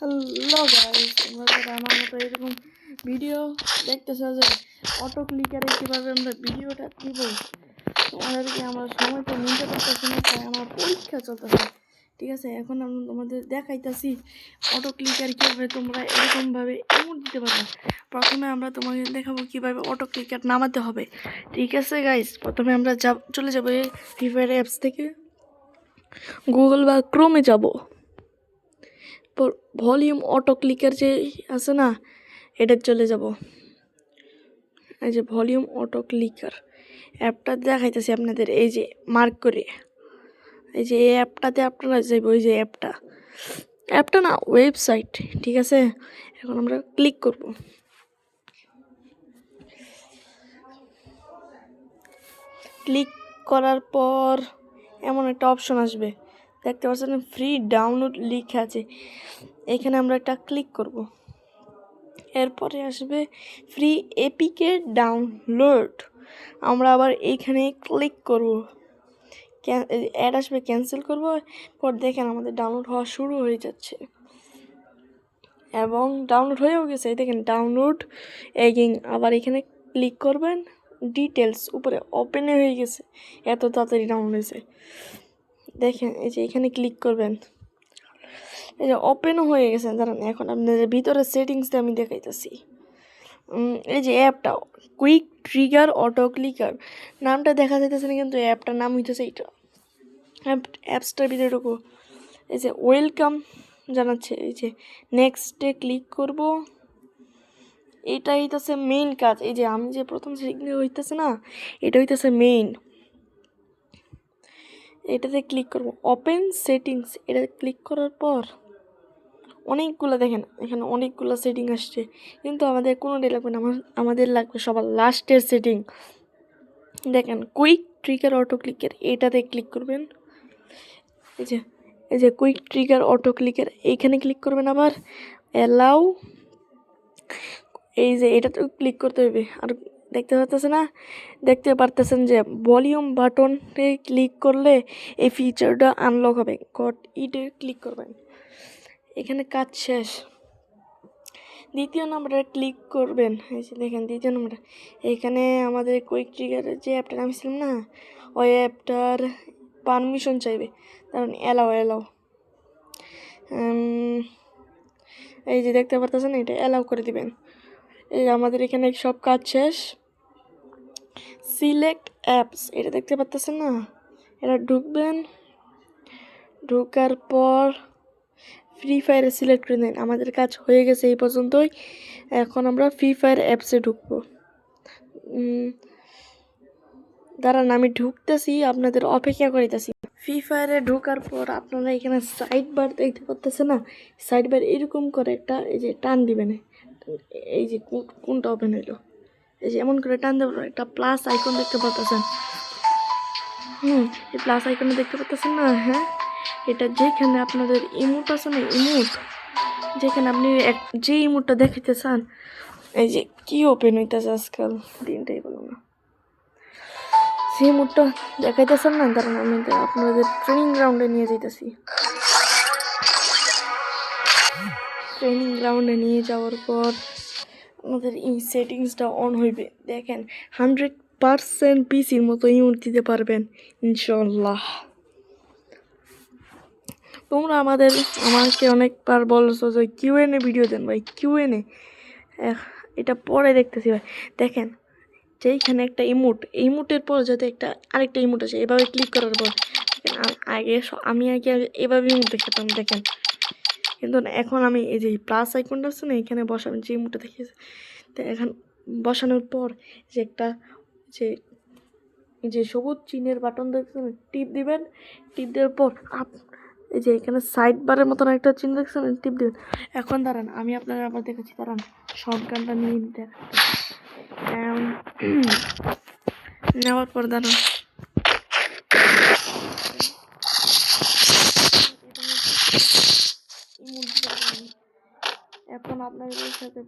Hello guys, তোমরা যারা আমার মতো এরকম ভিডিও দেখতেছো যে অটো ক্লিকারে কীভাবে আমরা ভিডিওটা দিব, তোমাদেরকে আমরা সময় তো নিতে পারতেছি না, তাই আমার পরীক্ষা চলতেছে। ঠিক আছে, এখন আমি তোমাদের দেখাইতেছি অটো ক্লিকার কীভাবে তোমরা এরকমভাবে এমন দিতে পারবে। প্রথমে আমরা তোমাকে দেখাবো কীভাবে অটো ক্লিকার নামাতে হবে। ঠিক আছে গাইস, প্রথমে আমরা চলে যাবো এই ফ্রি ফায়ার অ্যাপস থেকে গুগল বা ক্রোমে যাব। ভলিউম অটো ক্লিকার যে আছে না, এটা চলে যাব। এই যে ভলিউম অটো ক্লিকার অ্যাপটা দেখাইতেছি আপনাদের, এই যে মার্ক করে, এই যে এই অ্যাপটাতে আপনারা যাইব। ওই যে অ্যাপটা না, ওয়েবসাইট। ঠিক আছে, এখন আমরা ক্লিক করব। ক্লিক করার পর এমন একটা অপশন আসবে, দেখতে পাচ্ছেন ফ্রি ডাউনলোড লেখা আছে, এখানে আমরা একটা ক্লিক করব। এরপরে আসবে ফ্রি এপিকে ডাউনলোড, আমরা আবার এইখানে ক্লিক করব। অ্যাড আসবে, ক্যান্সেল করব। পর দেখেন আমাদের ডাউনলোড হওয়া শুরু হয়ে যাচ্ছে এবং ডাউনলোড হয়েও গেছে। দেখেন ডাউনলোড এগেইন, আবার এখানে ক্লিক করবেন, ডিটেলস উপরে ওপেনে হয়ে গেছে, এত তাড়াতাড়ি ডাউনলোড হয়েছে। দেখেন এই যে এখানে ক্লিক করবেন, এই যে ওপেনও হয়ে গেছে। দাঁড়ান, এখন আপনাদের ভিতরে সেটিংসটা আমি দেখাইতেছি। এই যে অ্যাপটা কুইক ট্রিগার অটো ক্লিকার নামটা দেখা যাইতেছে না, কিন্তু অ্যাপটার নাম হইতেছে এইটা। অ্যাপসটার ভিতরে ঢুকবো, এই যে ওয়েলকাম জানাচ্ছে, এই যে নেক্সটে ক্লিক করব। এটা হইতেছে মেইন কাজ। এই যে আমি যে প্রথম সেটিং হইতেছে না, এটা হইতেছে মেইন। এটাতে ক্লিক করব, ওপেন সেটিংস। এটা ক্লিক করার পর অনেকগুলো, দেখেন এখানে অনেকগুলো সেটিং আসছে, কিন্তু আমাদের কোনোটাই লাগবে না, আমাদের লাগবে সবার লাস্টের সেটিং। দেখেন কুইক ট্রিগার অটো ক্লিকের, এটাতে ক্লিক করবেন। এই যে কুইক ট্রিগার অটো ক্লিকের, এইখানে ক্লিক করবেন। আবার অ্যালাউ, এই যে এটাতে ক্লিক করতে হবে। আর দেখতে পারতেছেন যে ভলিউম বাটনে ক্লিক করলে এই ফিচারটা আনলক হবে। গট ইটে ক্লিক করবেন, এখানে কাজ শেষ। দ্বিতীয় নম্বরে ক্লিক করবেন, এই যে দেখেন দ্বিতীয় নম্বরে, এখানে আমাদের কুইক ট্রিগারের যে অ্যাপটা নামিয়েছিলাম না, ওই অ্যাপটার পারমিশন চাইবে, কারণ অ্যালাউ এই যে দেখতে পারতেছেন, এটা অ্যালাউ করে দিবেন। এই আমাদের এখানে সব কাজ শেষ। সিলেক্ট অ্যাপস, এটা দেখতে পারতেছেন না, এটা ঢুকবেন। ঢোকার পর ফ্রি ফায়ারে সিলেক্ট করে দিন। আমাদের কাজ হয়ে গেছে এই পর্যন্তই। এখন আমরা ফ্রি ফায়ার অ্যাপসে ঢুকবো। দাঁড়ান, আমি ঢুকতেছি, আপনাদের অপেক্ষা করিতেছি। ফ্রি ফায়ারে ঢোকার পর আপনারা এখানে সাইড বার দেখতে পাচ্ছেন না, সাইড বার এরকম করে একটা, এই যে টান দিবেন, এই যে কোনটা ওপেন হইলো, এই যে এমন করে টান দেবেন, একটা প্লাস আইকন দেখতে পাচ্ছেন। এই প্লাস আইকনে দেখতে পাচ্ছেন না, হ্যাঁ, এটা যেখানে আপনাদের ইমোট আছে না, ইমোট যেখানে আপনি যে ইমোটটা দেখাতে চান, এই যে কি ওপেন হইতেছে আজকাল, দিনটাই বলো না, সেই ইমোটটা দেখাইতেছেন না। কারণ আমি আপনাদের ট্রেনিং গ্রাউন্ডে নিয়ে যাইতেছি। ট্রেনিং গ্রাউন্ডে নিয়ে যাওয়ার পর আমাদের এই সেটিংসটা অন হইবে। দেখেন 100% পিসির মতো ইমোট দিতে পারবেন ইনশাল্লাহ। তোমরা আমাকে অনেকবার বলছো যে কিউএনএ ভিডিও দেন ভাই, কিউএনএ, এটা পরে দেখতেছি ভাই। দেখেন যেইখানে একটা ইমোটের পর যাতে আরেকটা ইমোট আছে, এভাবে ক্লিক করার পর আমি আগে এভাবে ইমোট দেখাতাম, দেখেন। কিন্তু এখন আমি এই যে প্লাস আইকনটা আছে না, এখানে বসাবেন, যে ইমোটটা দেখিয়েছে, তো এখন বসানোর পর যে একটা যে সবুজ চিহ্নের বাটন দেখছেন, টিপ দিবেন। টিপ দেওয়ার পর এই যে এখানে সাইড বারের মতন একটা চিহ্ন দেখছেন, টিপ দিবেন। এখন দাঁড়ান, আমি আপনারা আবার দেখাচ্ছি, দাঁড়ান শর্টগানটা নিয়ে নেওয়ার পর দাঁড়ান, এখন আপনাদের সাথে